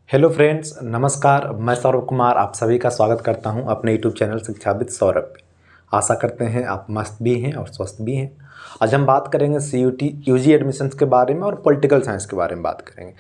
Hello friends, नमस्कार। मैं सौरभ कुमार आप सभी का स्वागत करता हूं अपने यूट्यूब चैनल शिक्षाविद सौरभ पे। आशा करते हैं आप मस्त भी हैं और स्वस्थ भी हैं। आज हम बात करेंगे सीयूटी यूजी एडमिशन्स के बारे में और पॉलिटिकल साइंस के बारे में बात करेंगे।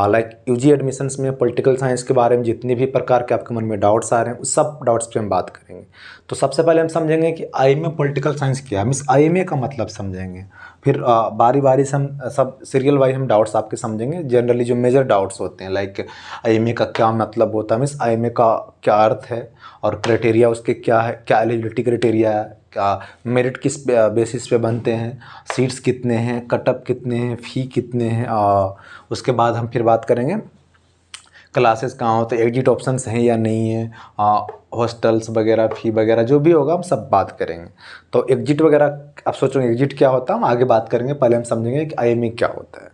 लाइक यूजी एडमिशन्स में पॉलिटिकल साइंस के बारे में जितने भी प्रकार के आपके मन में डाउट्स आ रहे हैं उस सब डाउट्स पे हम बात करेंगे। तो सबसे पहले हम समझेंगे कि आईएमए पॉलिटिकल साइंस क्या है, मीन्स आईएमए का मतलब समझेंगे। फिर बारी बारी से हम सब सीरियल वाइज हम डाउट्स आपके समझेंगे। जनरली जो मेजर डाउट्स होते हैं लाइक आईएमए का क्या मतलब होता है, मीन्स आईएमए का क्या अर्थ है और क्राइटेरिया उसके क्या है, क्या एलिजिबिलिटी क्राइटेरिया है, क्या मेरिट किस बेसिस पे बनते हैं, सीट्स कितने हैं, कटअप कितने हैं, फ़ी कितने हैं। उसके बाद हम फिर बात करेंगे क्लासेस कहाँ होते हैं, एग्जिट ऑप्शंस हैं या नहीं है, हॉस्टल्स वगैरह, फ़ी वगैरह जो भी होगा हम सब बात करेंगे। तो एग्जिट वगैरह आप सोचोगे एग्जिट क्या होता है, हम आगे बात करेंगे। पहले हम समझेंगे कि आईएमए क्या होता है।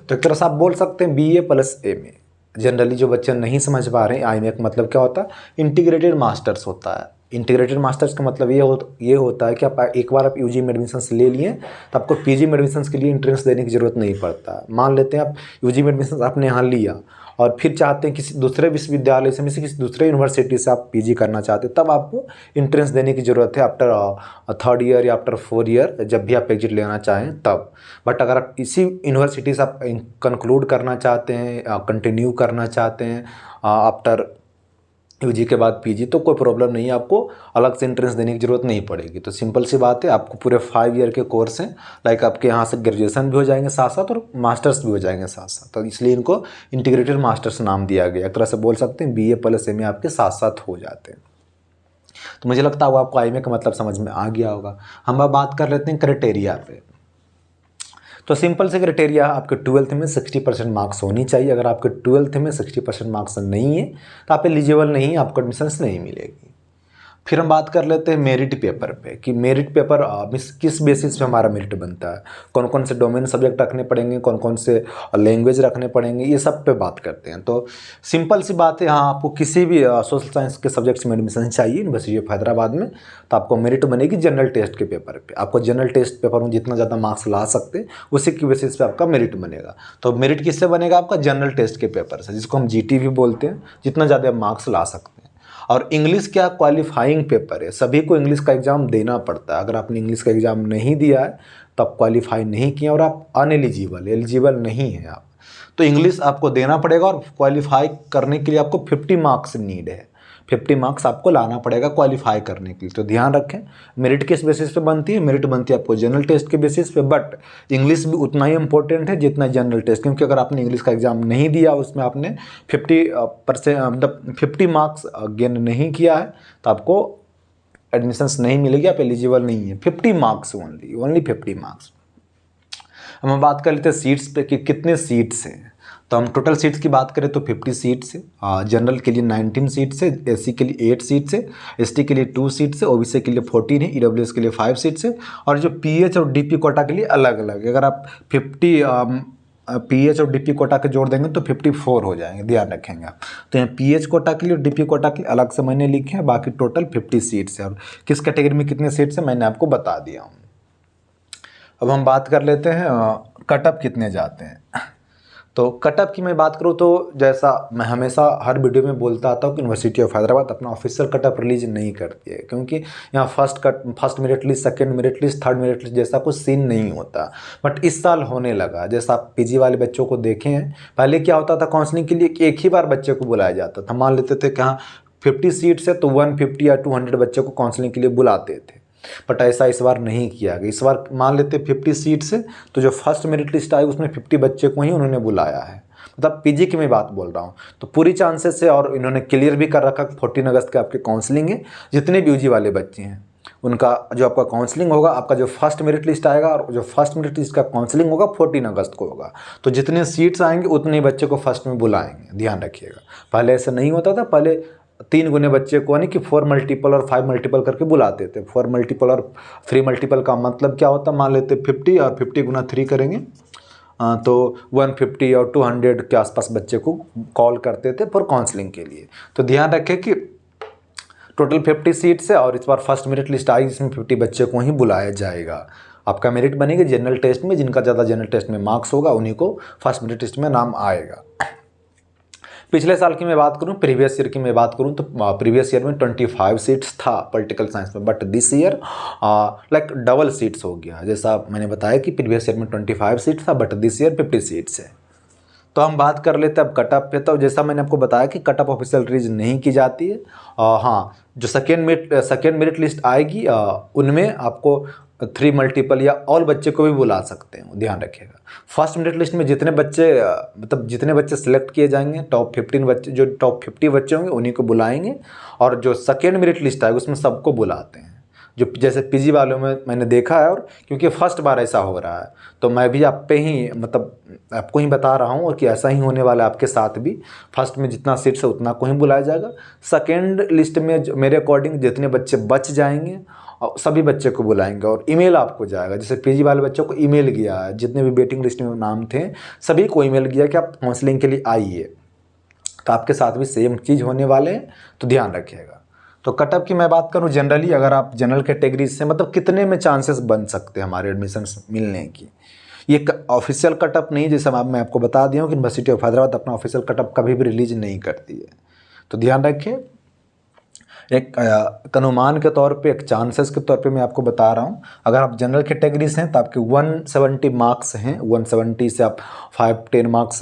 तो एक तरह से आप बोल सकते हैं बीए प्लस एमए। जनरली जो बच्चे नहीं समझ पा रहे हैं आईएमए का मतलब क्या होता है, इंटीग्रेटेड मास्टर्स होता है। इंटीग्रेटेड मास्टर्स का मतलब ये होता है कि आप एक बार आप यूजी में एडमिशन्स ले लिए तो आपको पीजी में एडमिशन्स के लिए एंट्रेंस देने की ज़रूरत नहीं पड़ता है। मान लेते हैं आप यूजी में एडमिशन्स आपने यहाँ लिया और फिर चाहते हैं किसी दूसरे विश्वविद्यालय से, किसी दूसरे यूनिवर्सिटी से आप पीजी करना चाहते हैं, तब आपको एंट्रेंस देने की ज़रूरत है आफ्टर थर्ड ईयर या आफ्टर 4 ईयर, जब भी आप एग्जिट लेना चाहें तब। बट अगर आप इसी यूनिवर्सिटी से आप कंक्लूड करना चाहते हैं, कंटिन्यू करना चाहते हैं आफ्टर यूजी के बाद पीजी, तो कोई प्रॉब्लम नहीं है, आपको अलग से एंट्रेंस देने की ज़रूरत नहीं पड़ेगी। तो सिंपल सी बात है, आपको पूरे 5 ईयर के कोर्स हैं। लाइक आपके यहाँ से ग्रेजुएशन भी हो जाएंगे साथ साथ और मास्टर्स भी हो जाएंगे साथ साथ। तो इसलिए इनको इंटीग्रेटेड मास्टर्स नाम दिया गया। एक तरह से बोल सकते हैं बीए प्लस एमए आपके साथ साथ हो जाते हैं। तो मुझे लगता है वो आपको आईएमए का मतलब समझ में आ गया होगा। हम अब बात कर लेते हैं क्राइटेरिया पे। तो सिंपल से क्राइटेरिया, आपके 12th में 60% मार्क्स होनी चाहिए। अगर आपके 12th में 60% मार्क्स नहीं है तो आप एलिजिबल नहीं, आपको एडमिशन्स नहीं मिलेगी। फिर हम बात कर लेते हैं मेरिट पेपर पे कि मेरिट पेपर किस बेसिस पे हमारा मेरिट बनता है, कौन कौन से डोमेन सब्जेक्ट रखने पड़ेंगे, कौन कौन से लैंग्वेज रखने पड़ेंगे, ये सब पे बात करते हैं। तो सिंपल सी बात है, हाँ आपको किसी भी सोशल साइंस के सब्जेक्ट्स में एडमिशन चाहिए यूनिवर्सिटी ऑफ हैदराबाद में, तो आपको मेरिट बनेगी जनरल टेस्ट के पेपर पे। आपको जनरल टेस्ट पेपर में जितना ज़्यादा मार्क्स ला सकते हैं उसी की बेसिस पे आपका मेरिट बनेगा। तो मेरिट किससे बनेगा, आपका जनरल टेस्ट के पेपर से, जिसको हम जीटी भी बोलते हैं, जितना ज़्यादा मार्क्स ला सकते हैं। और इंग्लिश क्या क्वालिफाइंग पेपर है, सभी को इंग्लिश का एग्ज़ाम देना पड़ता है। अगर आपने इंग्लिश का एग्ज़ाम नहीं दिया है तो आप क्वालिफाई नहीं किए और आप एलिजिबल नहीं हैं आप। तो इंग्लिश आपको देना पड़ेगा और क्वालिफाई करने के लिए आपको 50 मार्क्स नीड है। 50 मार्क्स आपको लाना पड़ेगा क्वालिफाई करने के लिए। तो ध्यान रखें, मेरिट किस बेसिस पे बनती है, मेरिट बनती है आपको जनरल टेस्ट के बेसिस पे। बट इंग्लिश भी उतना ही इंपॉर्टेंट है जितना जनरल टेस्ट, क्योंकि अगर आपने इंग्लिश का एग्ज़ाम नहीं दिया, उसमें आपने 50% मतलब 50 मार्क्स गेन नहीं किया है तो आपको एडमिशन्स नहीं मिलेगी, आप एलिजिबल नहीं है। 50 मार्क्स ओनली 50 मार्क्स। हम बात कर लेते हैं सीट्स पे कि कितने सीट्स हैं। तो हम टोटल सीट्स की बात करें तो 50 सीट्स है। जनरल के लिए 19 सीट्स है, एससी के लिए 8 सीट्स है, एसटी के लिए 2 सीट्स है, ओबीसी के लिए 14 है, ईडब्ल्यूएस के लिए 5 सीट्स है। और जो पीएच और डीपी कोटा के लिए अलग अलग, अगर आप 50 पीएच और डीपी कोटा के जोड़ देंगे तो 54 हो जाएंगे, ध्यान रखेंगे आप। तो यहाँ पीएच कोटा के लिए और डीपी कोटा के लिए अलग से मैंने लिखे हैं। बाकी टोटल 50 सीट्स है और किस कैटेगरी में कितने सीट्स है मैंने आपको बता दिया हूँ। अब हम बात कर लेते हैं कटअप कितने जाते हैं। तो कटअप की मैं बात करूँ तो जैसा मैं हमेशा हर वीडियो में बोलता आता हूँ कि यूनिवर्सिटी ऑफ हैदराबाद अपना ऑफिशियल कटअप रिलीज नहीं करती है, क्योंकि यहाँ first merit list, second merit list, third merit list जैसा कुछ सीन नहीं होता। बट इस साल होने लगा। जैसा आप पीजी वाले बच्चों को देखे हैं, पहले क्या होता था काउंसलिंग के लिए कि एक ही बार बच्चे को बुलाया जाता था। मान लेते थे कि हाँ 50 सीट्स है तो 150 या 200 बच्चे को काउंसलिंग के लिए बुलाते थे। बट ऐसा इस बार नहीं किया गया। इस बार मान लेते 50 सीट्स है तो जो फर्स्ट मेरिट लिस्ट आई उसमें 50 बच्चे को ही उन्होंने बुलाया है। मतलब पीजी की मैं बात बोल रहा हूँ। तो पूरी चांसेस है और इन्होंने क्लियर भी कर रखा 14 अगस्त के आपके काउंसलिंग है। जितने भी यूजी वाले बच्चे हैं उनका जो आपका काउंसलिंग होगा, आपका जो फर्स्ट मेरिट लिस्ट आएगा और जो फर्स्ट मेरिट लिस्ट का काउंसलिंग होगा 14 अगस्त को होगा। तो जितने सीट्स आएंगे उतने बच्चे को फर्स्ट में बुलाएंगे, ध्यान रखिएगा। पहले ऐसा नहीं होता था, पहले 3 गुने बच्चे को यानी कि 4 मल्टीपल और 5 मल्टीपल करके बुलाते थे। 4 मल्टीपल और 3 मल्टीपल का मतलब क्या होता, मान लेते 50 और 50 गुना 3 करेंगे तो 150 और 200 के आसपास बच्चे को कॉल करते थे फॉर काउंसलिंग के लिए। तो ध्यान रखें कि टोटल 50 सीट्स है और इस बार फर्स्ट मेरिट लिस्ट आई जिसमें 50 बच्चे को ही बुलाया जाएगा। आपका मेरिट बनेगा जनरल टेस्ट में, जिनका ज़्यादा जनरल टेस्ट में मार्क्स होगा उन्हीं को फर्स्ट मेरिट लिस्ट में नाम आएगा। पिछले साल की मैं बात करूं, प्रीवियस ईयर की मैं बात करूं तो प्रीवियस ईयर में 25 सीट्स था पॉलिटिकल साइंस में, but this year like double seats हो गया। जैसा मैंने बताया कि प्रीवियस ईयर में 25 सीट था, बट दिस ईयर 50 सीट्स है। तो हम बात कर लेते हैं अब कट ऑफ पे। तो जैसा मैंने आपको बताया कि कट ऑफ ऑफिशियल रिलीज नहीं की जाती है। हाँ, जो सेकेंड मेरिट लिस्ट आएगी उनमें आपको 3 मल्टीपल या ऑल बच्चे को भी बुला सकते हैं, ध्यान रखिएगा। फर्स्ट मेरिट लिस्ट में जितने बच्चे मतलब जितने बच्चे सिलेक्ट किए जाएंगे, टॉप 15 बच्चे, जो टॉप 50 बच्चे होंगे उन्हीं को बुलाएंगे। और जो सेकेंड मेरिट लिस्ट आएगी उसमें सबको बुलाते हैं, जो जैसे पीजी वालों में मैंने देखा है। और क्योंकि फर्स्ट बार ऐसा हो रहा है तो मैं भी आप पे ही मतलब आपको ही बता रहा हूँ, और कि ऐसा ही होने वाला है आपके साथ भी। फर्स्ट में जितना सीट्स है उतना को ही बुलाया जाएगा। सेकेंड लिस्ट में मेरे अकॉर्डिंग जितने बच्चे बच जाएंगे सभी बच्चे को बुलाएंगे, और ईमेल आपको जाएगा। जैसे पीजी वाले बच्चों को ईमेल गया है, जितने भी वेटिंग लिस्ट में नाम थे सभी को ईमेल गया कि आप काउंसलिंग के लिए आइए। तो आपके साथ भी सेम चीज़ होने वाले हैं, तो ध्यान रखिएगा। तो कटअप की मैं बात करूं जनरली, अगर आप जनरल कैटेगरी से मतलब कितने में चांसेस बन सकते हैं हमारे एडमिशन मिलने की, ये ऑफिशियल कटअप नहीं। जैसे मैं आपको बता दिया हूँ कि यूनिवर्सिटी ऑफ हैदराबाद अपना ऑफिशियल कटअप कभी भी रिलीज नहीं करती है। तो ध्यान रखें, एक अनुमान के तौर पे, एक चांसेस के तौर पे मैं आपको बता रहा हूँ। अगर आप जनरल कैटेगरी से हैं तो आपके 170 मार्क्स हैं, 170 से आप 5-10 मार्क्स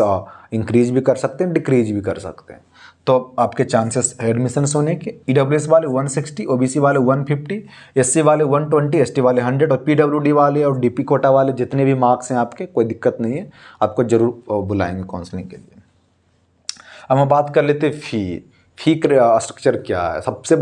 इंक्रीज भी कर सकते हैं, डिक्रीज भी कर सकते हैं। तो आपके चांसेस एडमिशन होने के, ईडब्ल्यूएस वाले 160, ओबीसी वाले 150, एससी वाले 120, एसटी वाले 100, और पीडब्ल्यूडी वाले और डीपी कोटा वाले जितने भी मार्क्स हैं आपके, कोई दिक्कत नहीं है, आपको जरूर बुलाएंगे काउंसलिंग के लिए। अब हम बात कर लेते फ़ी स्ट्रक्चर क्या है। सबसे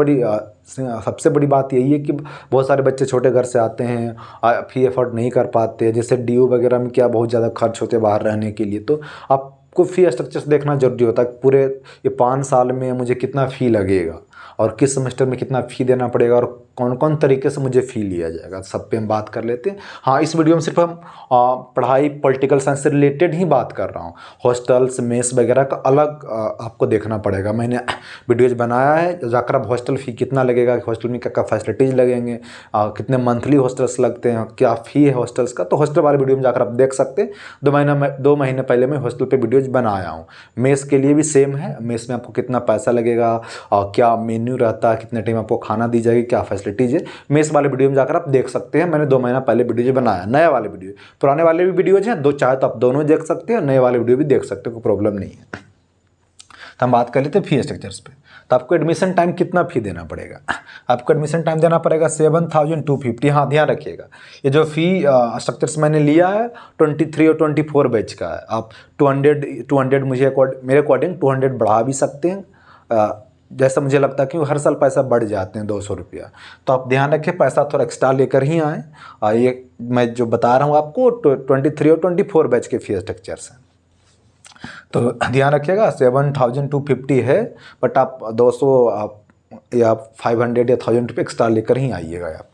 बड़ी बात यही है कि बहुत सारे बच्चे छोटे घर से आते हैं, फ़ी अफोर्ड नहीं कर पाते। जैसे डीयू वगैरह में क्या बहुत ज़्यादा खर्च होते हैं बाहर रहने के लिए, तो आपको फ़ी स्ट्रक्चर देखना जरूरी होता है। पूरे ये 5 साल में मुझे कितना फ़ी लगेगा और किस सेमेस्टर में कितना फ़ी देना पड़ेगा और कौन कौन तरीके से मुझे फ़ी लिया जाएगा, सब पे हम बात कर लेते हैं। हाँ, इस वीडियो में सिर्फ हम पढ़ाई पॉलिटिकल साइंस से रिलेटेड ही बात कर रहा हूँ। हॉस्टल्स मेस वगैरह का अलग आपको देखना पड़ेगा। मैंने वीडियोज बनाया है, जाकर आप हॉस्टल फ़ी कितना लगेगा, हॉस्टल में क्या क्या फैसिलिटीज़ लगेंगे, कितने मंथली हॉस्टल्स लगते हैं, क्या फ़ी है हॉस्टल्स का, तो हॉस्टल वाले वीडियो में जाकर आप देख सकते हैं। 2 महीने पहले मैं हॉस्टल पर वीडियोज बनाया हूँ। मेस के लिए भी सेम है, मेस में आपको कितना पैसा लगेगा, क्या मेन्यू रहता है, कितने टाइम आपको खाना दी जाएगी, क्या फैसिलिटीज़ है, मेस वाले वीडियो में जाकर आप देख सकते हैं। मैंने 2 महीना पहले वीडियो बनाया, नए वाले वीडियो, पुराने वाले भी वीडियोज हैं, दो चाहे तो आप दोनों देख सकते हैं, नए वाले वीडियो भी देख सकते हो, कोई प्रॉब्लम नहीं है। तो हम बात कर लेते हैं फी स्ट्रक्चर्स पे। तो आपको एडमिशन टाइम कितना फ़ी देना पड़ेगा, आपको एडमिशन टाइम देना पड़ेगा 7250। हाँ, ध्यान रखिएगा, ये जो फ़ी स्ट्रक्चर्स मैंने लिया है 23 और 24 बैच का है। आप 200 मेरे अकॉर्डिंग 200 बढ़ा भी सकते हैं, जैसा मुझे लगता है कि हर साल पैसा बढ़ जाते हैं 200 रुपया। तो आप ध्यान रखें, पैसा थोड़ा एक्स्ट्रा लेकर ही आएँ। ये मैं जो बता रहा हूँ आपको 23 और 24 बैच के फी स्ट्रक्चर्स हैं, तो ध्यान रखिएगा। 7250 है, बट आप 200 या 500 या 1000 रुपये एक्स्ट्रा लेकर ही आइएगा आप।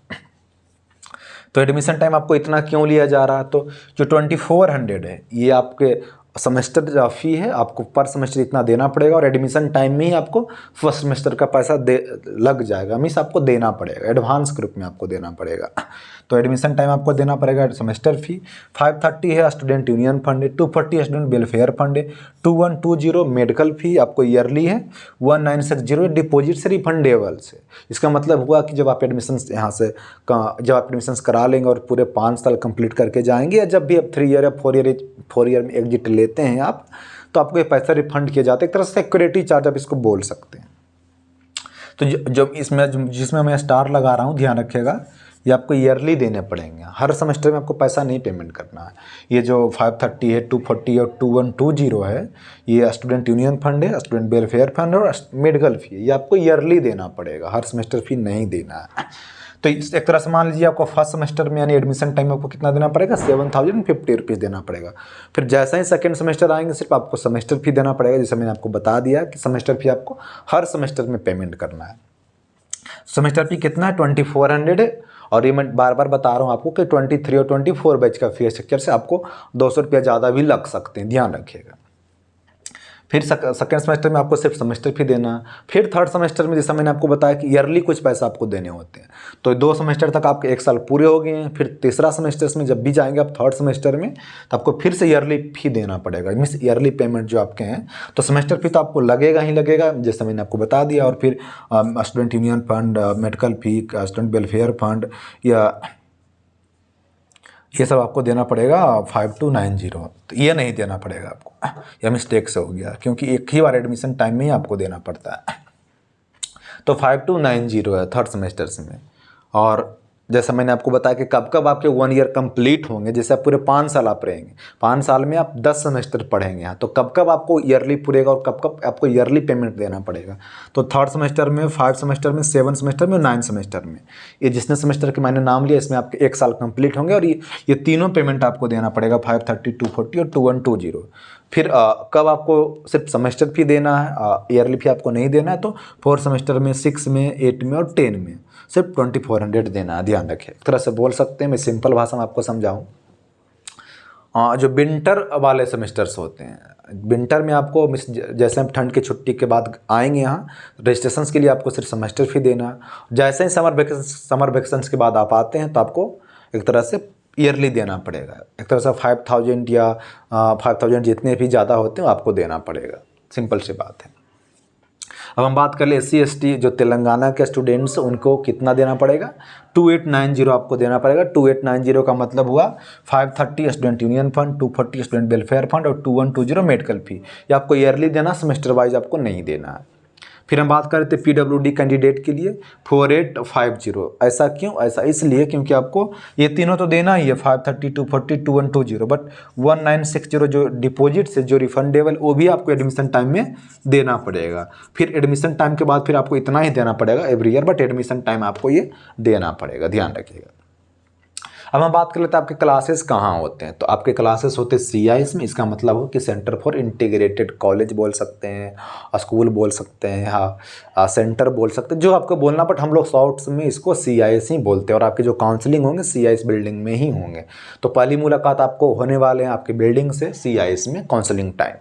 तो एडमिशन टाइम आपको इतना क्यों लिया जा रहा है, तो जो 2400 है ये आपके सेमेस्टर फ़ी है, आपको पर सेमेस्टर इतना देना पड़ेगा, और एडमिशन टाइम में ही आपको फर्स्ट सेमेस्टर का पैसा लग जाएगा, मीन्स आपको देना पड़ेगा, एडवांस के रूप में आपको देना पड़ेगा। तो एडमिशन टाइम आपको देना पड़ेगा, सेमेस्टर फ़ी 530 है, स्टूडेंट यूनियन फंड है, 240 स्टूडेंट वेलफेयर फंड है, 2120 मेडिकल फ़ी आपको ईयरली है, 1960 डिपॉजिट से रिफंडेबल से। इसका मतलब हुआ कि जब आप एडमिशन यहाँ से जब आप एडमिशन करा लेंगे और पूरे 5 साल कंप्लीट करके जाएंगे, या जब भी आप 3 ईयर या 4 ईयर में एग्जिट लेते हैं आप, तो आपको ये पैसा रिफंड किया जाता है, एक तरह से सिक्योरिटी चार्ज आप इसको बोल सकते हैं। तो जो इसमें जिसमें मैं स्टार लगा रहा हूँ, ध्यान रखिएगा, ये आपको ईयरली देने पड़ेंगे, हर सेमेस्टर में आपको पैसा नहीं पेमेंट करना है। ये जो 530 है, 240 और 2120 है, ये स्टूडेंट यूनियन फंड है, स्टूडेंट वेलफेयर फंड और मेडिकल फ़ी, ये आपको ईयरली देना पड़ेगा, हर सेमेस्टर फ़ी नहीं देना है। तो एक तरह से मान लीजिए आपको फर्स्ट सेमेस्टर में यानी एडमिशन टाइम आपको कितना देना पड़ेगा, 7050 रुपीज़ देना पड़ेगा। फिर जैसा ही सेकंड सेमेस्टर आएंगे सिर्फ आपको सेमेस्टर फ़ी देना पड़ेगा, जैसे मैंने आपको बता दिया कि सेमेस्टर फ़ी आपको हर सेमेस्टर में पेमेंट करना है। सेमेस्टर फ़ी कितना है, 2400 है, और ये मैं बार बार बता रहा हूँ आपको कि 23 और 24 बैच का फी स्ट्रक्चर से आपको 200 रुपया ज़्यादा भी लग सकते हैं, ध्यान रखिएगा। फिर सेकेंड सेमेस्टर में आपको सिर्फ सेमेस्टर फी देना है। फिर थर्ड सेमेस्टर में जैसा मैंने आपको बताया कि ईयरली कुछ पैसा आपको देने होते हैं। तो 2 सेमेस्टर तक आपके 1 साल पूरे हो गए हैं। फिर तीसरा सेमेस्टर में जब भी जाएंगे आप थर्ड सेमेस्टर में, तो आपको फिर से ईयरली फी देना पड़ेगा, मीन्स ईयरली पेमेंट जो आपके हैं। तो सेमेस्टर फी तो आपको लगेगा ही लगेगा, जैसा मैंने आपको बता दिया। और फिर स्टूडेंट यूनियन फंड, मेडिकल फी, स्टूडेंट वेलफेयर फंड, या ये सब आपको देना पड़ेगा 5290। तो ये नहीं देना पड़ेगा आपको, यह मिस्टेक से हो गया, क्योंकि एक ही बार एडमिशन टाइम में ही आपको देना पड़ता है। तो 5290 है थर्ड सेमेस्टर्स में। और जैसा मैंने आपको बताया कि कब कब आपके 1 ईयर कंप्लीट होंगे, जैसे आप पूरे 5 साल आप रहेंगे, 5 साल में आप 10 सेमेस्टर पढ़ेंगे यहाँ, तो कब कब आपको ईयरली पूरेगा और कब कब आपको ईयरली पेमेंट देना पड़ेगा। तो थर्ड सेमेस्टर में, 5 सेमेस्टर में, 7 सेमेस्टर में, 9 सेमेस्टर में, ये जितने सेमेस्टर के मैंने नाम लिया इसमें आपके 1 साल कंप्लीट होंगे। और ये तीनों पेमेंट आपको देना पड़ेगा, 530, 240 और 2120। फिर कब आपको सिर्फ सेमेस्टर फी देना है, ईयरली फी आपको नहीं देना है, तो 4 सेमेस्टर में, 6 में, 8 में और 10 में सिर्फ 2400 देना है। ध्यान रखें, एक तरह से बोल सकते हैं, मैं सिंपल भाषा में आपको समझाऊँ। जो विंटर वाले सेमेस्टर्स होते हैं, विंटर में आपको जैसे हम ठंड की छुट्टी के बाद आएंगे यहाँ रजिस्ट्रेशन के लिए, आपको सिर्फ सेमेस्टर फी देना है। जैसे ही समर वेकेशंस के बाद आप आते हैं तो आपको एक तरह से ईयरली देना पड़ेगा, एक तरह से 5000 या 5000 जितने भी ज़्यादा होते हैं आपको देना पड़ेगा। सिंपल सी बात है। अब हम बात कर ले SC ST जो तेलंगाना के स्टूडेंट्स, उनको कितना देना पड़ेगा, 2890 आपको देना पड़ेगा। 2890 का मतलब हुआ 530 student union fund, 240 student welfare fund और 2120 मेडिकल फी। ये आपको ईयरली देना, सेमेस्टर वाइज आपको नहीं देना है। फिर हम बात कर रहे थे PWD कैंडिडेट के लिए 4850। ऐसा क्यों? ऐसा इसलिए क्योंकि आपको ये तीनों तो देना ही है, 530, 240, 2120, बट 1960 जो डिपॉजिट से जो रिफंडेबल, वो भी आपको एडमिशन टाइम में देना पड़ेगा। फिर एडमिशन टाइम के बाद फिर आपको इतना ही देना पड़ेगा every year, but admission time आपको ये देना पड़ेगा, ध्यान रखिएगा। अब हम बात कर लेते हैं आपके क्लासेस कहाँ होते हैं। तो आपके क्लासेस होते हैं CIS में, इसका मतलब हो कि सेंटर फॉर इंटीग्रेटेड कॉलेज बोल सकते हैं, स्कूल बोल सकते हैं, हाँ सेंटर बोल सकते हैं, जो आपको बोलना, बट हम लोग शॉर्ट्स में इसको CIS ही बोलते हैं। और आपके जो काउंसलिंग होंगे CIS बिल्डिंग में ही होंगे। तो पहली मुलाकात आपको होने वाले हैं आपके बिल्डिंग से CIS में, काउंसलिंग टाइम।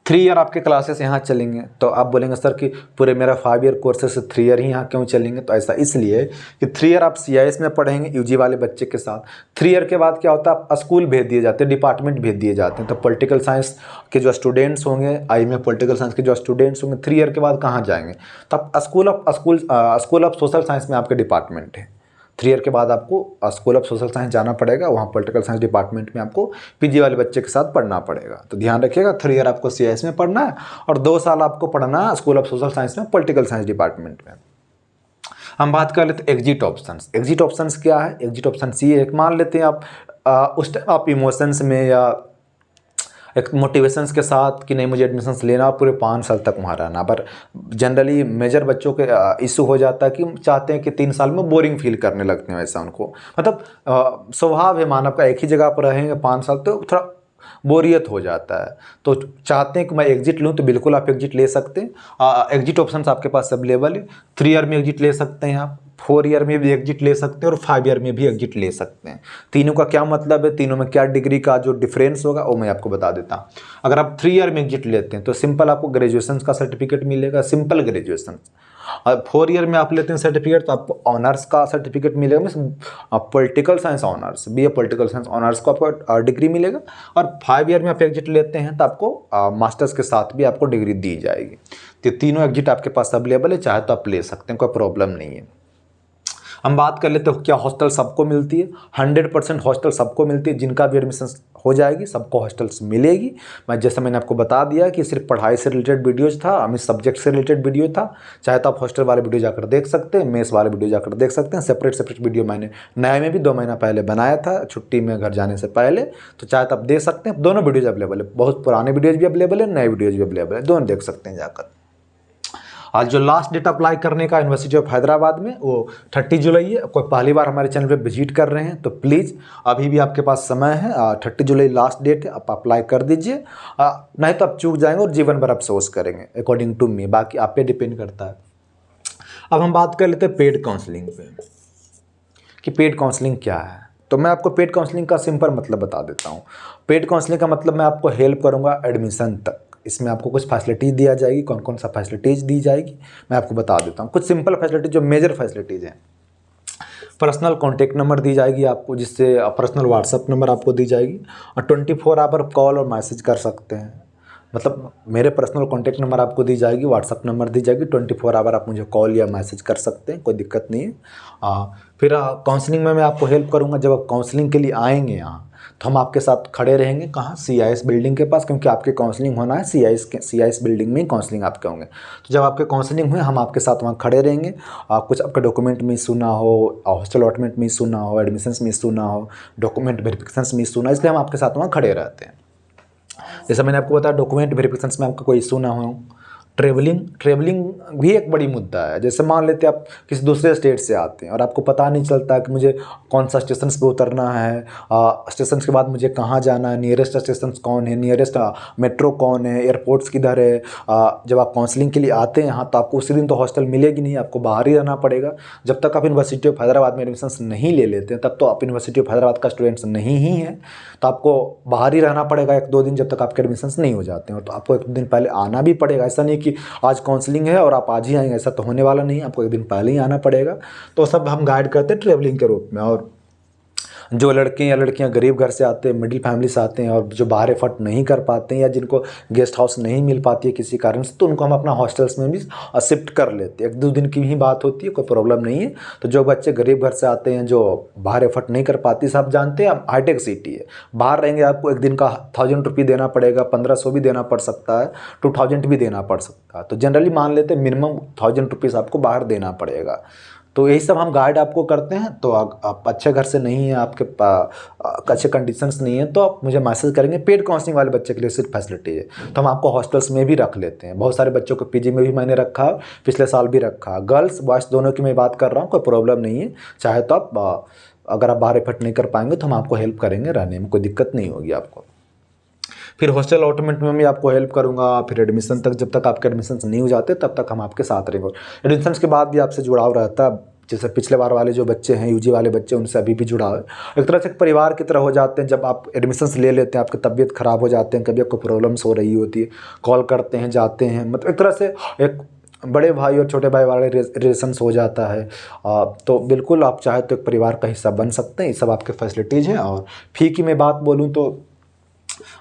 3 ईयर आपके क्लासेस यहाँ चलेंगे। तो आप बोलेंगे सर कि पूरे मेरा 5 ईयर कोर्सेस से 3 ईयर ही यहाँ क्यों चलेंगे? तो ऐसा इसलिए कि 3 ईयर आप CIS में पढ़ेंगे UG वाले बच्चे के साथ। 3 ईयर के बाद क्या होता है, आप स्कूल भेज दिए जाते हैं, डिपार्टमेंट भेज दिए जाते हैं। तो पॉलिटिकल साइंस के जो स्टूडेंट्स होंगे, IE में पॉलिटिकल साइंस के जो स्टूडेंट्स होंगे, 3 ईयर के बाद कहाँ जाएंगे? तो आप स्कूल ऑफ सोशल साइंस में आपके डिपार्टमेंट है। 3 ईयर के बाद आपको स्कूल ऑफ सोशल साइंस जाना पड़ेगा, वहाँ पॉलिटिकल साइंस डिपार्टमेंट में आपको PG वाले बच्चे के साथ पढ़ना पड़ेगा। तो ध्यान रखिएगा, 3 ईयर आपको CIS में पढ़ना है और 2 साल आपको पढ़ना है स्कूल ऑफ सोशल साइंस में, पॉलिटिकल साइंस डिपार्टमेंट में। हम बात कर लेते हैं एग्जिट ऑप्शंस। एग्जिट ऑप्शंस क्या है? एग्जिट ऑप्शन ये एक, मान लेते हैं आप उस टाइम आप इमोशंस में या एक मोटिवेशंस के साथ कि नहीं मुझे एडमिशन्स लेना, पूरे 5 साल तक वहाँ रहना। पर जनरली मेजर बच्चों के इशू हो जाता है कि चाहते हैं कि 3 साल में बोरिंग फील करने लगते हैं। वैसा उनको मतलब स्वभाव है मानव का, एक ही जगह पर रहेंगे 5 साल तो थोड़ा बोरियत हो जाता है। तो चाहते हैं कि मैं एग्जिट लूँ, तो बिल्कुल आप एग्जिट ले सकते हैं। एग्जिट ऑप्शंस आपके पास अवेलेबल है। 3 ईयर में एग्जिट ले सकते हैं आप, 4 ईयर में भी एग्जिट ले सकते हैं और 5 ईयर में भी एग्जिट ले सकते हैं। तीनों का क्या मतलब है, तीनों में क्या डिग्री का जो डिफरेंस होगा वो मैं आपको बता देता हूँ। अगर आप 3 ईयर में एग्जिट लेते हैं तो सिंपल आपको ग्रेजुएशन का सर्टिफिकेट मिलेगा, सिंपल ग्रेजुएशन। और 4 ईयर में आप लेते हैं सर्टिफिकेट तो आपको ऑनर्स का सर्टिफिकेट मिलेगा, means political science honours, BA political science honours को आपको डिग्री मिलेगा। और 5 ईयर में आप एग्जिट लेते हैं तो आपको मास्टर्स के साथ भी आपको डिग्री दी जाएगी। तो तीनों एग्जिट आपके पास अवेलेबल है, चाहे तो आप ले सकते हैं, कोई प्रॉब्लम नहीं है। हम बात कर लेते हैं क्या हॉस्टल सबको मिलती है? 100% हॉस्टल सबको मिलती है। जिनका भी एडमिशन हो जाएगी सबको हॉस्टल्स मिलेगी। जैसे मैंने आपको बता दिया कि सिर्फ पढ़ाई से रिलेटेड वीडियोज़ था, हमें सब्जेक्ट से रिलेटेड वीडियो था। चाहे तो आप हॉस्टल वाले वीडियो जाकर देख सकते हैं, मेस वाले वीडियो जाकर देख सकते हैं। सेपरेट वीडियो मैंने नए में भी 2 महीना पहले बनाया था, छुट्टी में घर जाने से पहले। तो चाहे तो आप देख सकते हैं, दोनों वीडियोज़ अवेलेबल है। बहुत पुराने वीडियोज़ भी अवेलेबल है, नए वीडियोज़ भी अवेलेबल है, दोनों देख सकते हैं जाकर। आज जो लास्ट डेट अप्लाई करने का यूनिवर्सिटी ऑफ हैदराबाद में वो 30 जुलाई है। कोई पहली बार हमारे चैनल पे विजिट कर रहे हैं तो प्लीज़ अभी भी आपके पास समय है, 30 जुलाई लास्ट डेट है, आप अप्लाई कर दीजिए। नहीं तो आप चूक जाएंगे और जीवन भर अफसोस करेंगे, अकॉर्डिंग टू मी। बाकी आप पे डिपेंड करता है। अब हम बात कर लेते हैं पेड काउंसलिंग पे कि पेड काउंसलिंग क्या है। तो मैं आपको पेड काउंसलिंग का सिंपल मतलब बता देता हूँ। पेड काउंसलिंग का मतलब मैं आपको हेल्प करूँगा एडमिशन तक। इसमें आपको कुछ फैसिलिटीज़ दिया जाएगी, कौन कौन सा फैसिलिटीज़ दी जाएगी मैं आपको बता देता हूँ। कुछ सिंपल फैसिलिटीज़ जो मेजर फैसिलिटीज़ हैं, पर्सनल कॉन्टैक्ट नंबर दी जाएगी आपको, जिससे पर्सनल व्हाट्सअप नंबर आपको दी जाएगी, और 24 आवर कॉल और मैसेज कर सकते हैं। मतलब मेरे पर्सनल कॉन्टैक्ट नंबर आपको दी जाएगी, व्हाट्सअप नंबर दी जाएगी, 24 आवर आप मुझे कॉल या मैसेज कर सकते हैं, कोई दिक्कत नहीं है। फिर काउंसलिंग में मैं आपको हेल्प करूँगा। जब आप काउंसलिंग के लिए आएंगे यहाँ, तो हम आपके साथ खड़े रहेंगे। कहाँ? CIS बिल्डिंग के पास, क्योंकि आपके काउंसलिंग होना है CIS बिल्डिंग में ही काउंसलिंग आपके होंगे। तो जब आपके काउंसलिंग हुए, हम आपके साथ वहाँ खड़े रहेंगे। कुछ आपका डॉक्यूमेंट में इशू ना हो, हॉस्टल अलॉटमेंट में इशू ना हो, एडमिशन्स में इशू ना हो, डॉक्यूमेंट वेरिफिकेशन में इशू ना, इसलिए हम आपके साथ वहाँ खड़े रहते हैं। जैसा मैंने आपको बताया, डॉक्यूमेंट वेरिफिकेशन में आपका कोई इशू ना हो। ट्रेवलिंग भी एक बड़ी मुद्दा है। जैसे मान लेते हैं आप किसी दूसरे स्टेट से आते हैं और आपको पता नहीं चलता कि मुझे कौन सा स्टेशन पे उतरना है, स्टेशन के बाद मुझे कहाँ जाना है, नियरेस्ट स्टेशन कौन है, नियरेस्ट मेट्रो कौन है, एयरपोर्ट्स किधर है। जब आप काउंसलिंग के लिए आते हैं यहाँ, तो आपको उसी दिन तो हॉस्टल मिलेगी नहीं, आपको बाहर ही रहना पड़ेगा। जब तक आप यूनिवर्सिटी ऑफ हैदराबाद में एडमिशन नहीं ले लेते हैं, तब तो आप यूनिवर्सिटी ऑफ हैदराबाद का स्टूडेंट्स नहीं ही हैं, तो आपको बाहर ही रहना पड़ेगा 1-2 दिन, जब तक आपके एडमिशन्स नहीं हो जाते हैं। तो आपको 1 दिन पहले आना भी पड़ेगा। ऐसा नहीं कि आज काउंसलिंग है और आप आज ही आएंगे, ऐसा तो होने वाला नहीं है, आपको 1 दिन पहले ही आना पड़ेगा। तो सब हम गाइड करते हैं ट्रैवलिंग के रूप में। और जो लड़के या लड़कियां गरीब घर से आते हैं, मिडिल फैमिली से आते हैं, और जो बाहर एफर्ट नहीं कर पाते हैं या जिनको गेस्ट हाउस नहीं मिल पाती है किसी कारण से, तो उनको हम अपना हॉस्टल्स में भी शिफ्ट कर लेते हैं। 1-2 दिन की ही बात होती है, कोई प्रॉब्लम नहीं है। तो जो बच्चे गरीब घर से आते हैं, जो बाहर एफर्ट नहीं कर पाती, सब जानते हैं हाईटेक सिटी है, बाहर रहेंगे आपको 1 दिन का 1000 रुपये देना पड़ेगा, 1500 भी देना पड़ सकता है, 2000 भी देना पड़ सकता है। तो जनरली मान लेते हैं मिनिमम 1000 रुपीज़ आपको बाहर देना पड़ेगा। तो यही सब हम गाइड आपको करते हैं। तो आप अच्छे घर से नहीं है, आपके अच्छे कंडीशंस नहीं है, तो आप मुझे मैसेज करेंगे। पेड काउंसलिंग वाले बच्चे के लिए सिर्फ फैसिलिटी है, तो हम आपको हॉस्टल्स में भी रख लेते हैं। बहुत सारे बच्चों को PG में भी मैंने रखा, पिछले साल भी रखा। गर्ल्स बॉयज़ दोनों की मैं बात कर रहा हूँ, कोई प्रॉब्लम नहीं है। चाहे तो आप अगर आप बाहर एफर्ट नहीं कर पाएंगे तो हम आपको हेल्प करेंगे, रहने में कोई दिक्कत नहीं होगी आपको। फिर हॉस्टल अलॉटमेंट में भी आपको हेल्प करूंगा। फिर एडमिशन तक, जब तक आपके एडमिशन नहीं हो जाते तब तक हम आपके साथ रहेंगे। एडमिशन के बाद भी आपसे जुड़ाव रहता है। जैसे पिछले बार वाले जो बच्चे हैं, UG वाले बच्चे, उनसे अभी भी जुड़ाव है। एक तरह से एक परिवार की तरह हो जाते हैं। जब आप एडमिशन्स ले लेते हैं, आपकी तबीयत ख़राब हो जाते हैं, कभी आपको प्रॉब्लम्स हो रही होती है, कॉल करते हैं, जाते हैं, मतलब एक तरह से एक बड़े भाई और छोटे भाई वाले रिलेशंस हो जाता है। तो बिल्कुल आप चाहे तो एक परिवार का हिस्सा बन सकते हैं। ये सब आपके फैसिलिटीज़ हैं। और फ़ी की मैं बात बोलूँ तो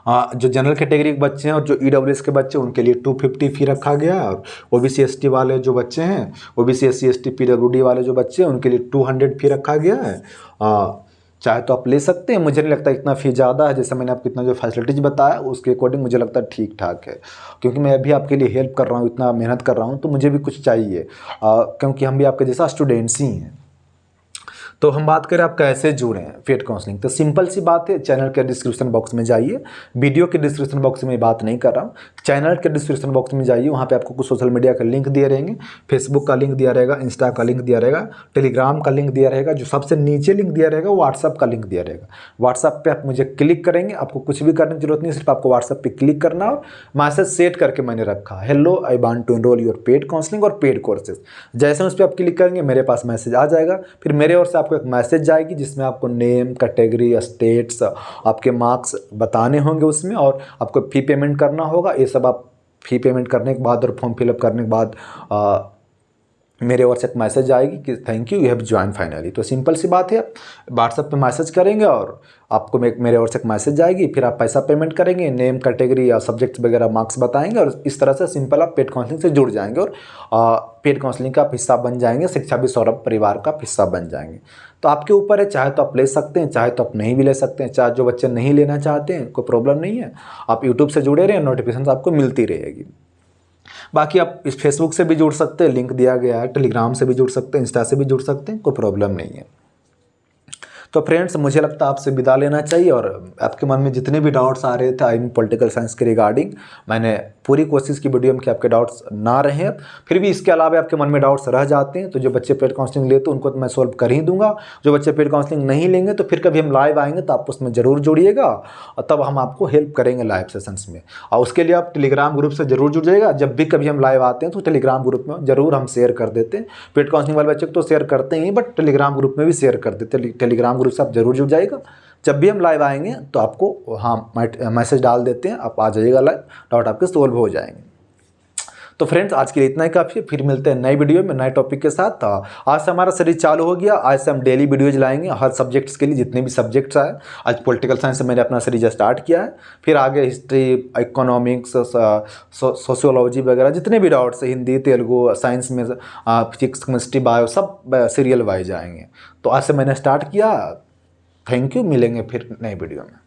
जो जनरल कैटेगरी के बच्चे हैं और जो EWS के बच्चे हैं, उनके लिए 250 फ़ी रखा गया है। और OBC ST वाले जो बच्चे हैं, OBC SC ST PWD वाले जो बच्चे हैं, उनके लिए 200 फ़ी रखा गया है। चाहे तो आप ले सकते हैं। मुझे नहीं लगता इतना फ़ी ज़्यादा है। जैसे मैंने आपको इतना जो फैसिलिटीज़ बताया, उसके अकॉर्डिंग मुझे लगता है ठीक ठाक है, क्योंकि मैं अभी आपके लिए हेल्प कर रहा हूँ, इतना मेहनत कर रहा हूँ, तो मुझे भी कुछ चाहिए, क्योंकि हम भी आपके जैसा स्टूडेंट्स ही हैं। तो हम बात करें आप कैसे जुड़ें पेड काउंसलिंग, तो सिंपल सी बात है, चैनल के डिस्क्रिप्शन बॉक्स में जाइए। वीडियो के डिस्क्रिप्शन बॉक्स में बात नहीं कर रहा हूँ, चैनल के डिस्क्रिप्शन बॉक्स में जाइए। वहाँ पे आपको कुछ सोशल मीडिया का लिंक दिए रहेंगे, फेसबुक का लिंक दिया रहेगा, इंस्टा का लिंक दिया रहेगा, टेलीग्राम का लिंक दिया रहेगा। जो सबसे नीचे लिंक दिया रहेगा, व्हाट्सअप का लिंक दिया रहेगा। व्हाट्सअप पर आप मुझे क्लिक करेंगे, आपको कुछ भी करने की जरूरत नहीं, सिर्फ आपको व्हाट्सअप पर क्लिक करना और मैसेज सेट करके मैंने रखा, hello I want to enrol your paid counselling और पेड कोर्सेज। जैसे उस पर आप क्लिक करेंगे, मेरे पास मैसेज आ जाएगा। फिर मेरे ओर से आपको एक मैसेज जाएगी, जिसमें आपको नेम, कैटेगरी, स्टेट्स, आपके मार्क्स बताने होंगे उसमें, और आपको फ़ी पेमेंट करना होगा। ये सब आप फ़ी पेमेंट करने के बाद और फॉर्म फिलअप करने के बाद मेरे ओर से एक मैसेज आएगी कि thank you have join finally. तो सिंपल सी बात है, व्हाट्सएप पे मैसेज करेंगे और आपको मेरे ओर से एक मैसेज आएगी। फिर आप पैसा पेमेंट करेंगे, नेम, कैटेगरी या सब्जेक्ट वगैरह मार्क्स बताएंगे, और इस तरह से सिंपल आप पेड काउंसलिंग से जुड़ जाएंगे और पेड काउंसलिंग का हिस्सा बन जाएंगे, शिक्षा भी सौरभ परिवार का हिस्सा बन जाएंगे। तो आपके ऊपर है, चाहे तो आप ले सकते हैं, चाहे तो आप नहीं भी ले सकते हैं। चाहे जो बच्चे नहीं लेना चाहते हैं, कोई प्रॉब्लम नहीं है, आप यूट्यूब से जुड़े रहें, नोटिफिकेशन आपको मिलती रहेगी। बाकी आप इस फेसबुक से भी जुड़ सकते हैं, लिंक दिया गया है, टेलीग्राम से भी जुड़ सकते हैं, इंस्टा से भी जुड़ सकते हैं, कोई प्रॉब्लम नहीं है। तो फ्रेंड्स, मुझे लगता है आपसे विदा लेना चाहिए। और आपके मन में जितने भी डाउट्स आ रहे थे आई मीन पॉलिटिकल साइंस के रिगार्डिंग, मैंने पूरी कोशिश की वीडियो में कि आपके डाउट्स ना रहें। फिर भी इसके अलावा आपके मन में डाउट्स रह जाते हैं, तो जो बच्चे पेड काउंसलिंग लेते हैं उनको तो मैं सॉल्व कर ही दूंगा। जो बच्चे पेड काउंसलिंग नहीं लेंगे, तो फिर कभी हम लाइव आएंगे तो आप उसमें ज़रूर जुड़िएगा, और तब हम आपको हेल्प करेंगे लाइव सेशंस में। और उसके लिए आप टेलीग्राम ग्रुप से ज़रूर जुड़ जाइएगा। जब भी कभी हम लाइव आते हैं तो टेलीग्राम ग्रुप में ज़रूर हम शेयर कर देते हैं। पेड काउंसलिंग वाले बच्चे को तो शेयर करते ही, बट टेलीग्राम ग्रुप में भी शेयर कर देते हैं। टेलीग्राम टेलीग्राम ग्रुप से आप ज़रूर जुड़ जाइएगा। जब भी हम लाइव आएंगे तो आपको हाँ मैसेज डाल देते हैं, आप आ जाइएगा लाइव, डाउट आपके सोल्व हो जाएंगे। तो फ्रेंड्स आज के लिए इतना ही काफ़ी है, फिर मिलते हैं नई वीडियो में नए टॉपिक के साथ। आज से हमारा सीरीज चालू हो गया, आज से हम डेली वीडियोज लाएंगे हर सब्जेक्ट्स के लिए, जितने भी सब्जेक्ट्स आए। आज पॉलिटिकल साइंस से मैंने अपना सीरीज स्टार्ट किया है, फिर आगे हिस्ट्री, इकोनॉमिक्स, सोशियोलॉजी वगैरह जितने भी डाउट्स, हिंदी, तेलुगु, साइंस में फिजिक्स, केमिस्ट्री, बायो, सब सीरियल वाइज आएंगे। तो आज से मैंने स्टार्ट किया। थैंक यू, मिलेंगे फिर नई वीडियो में।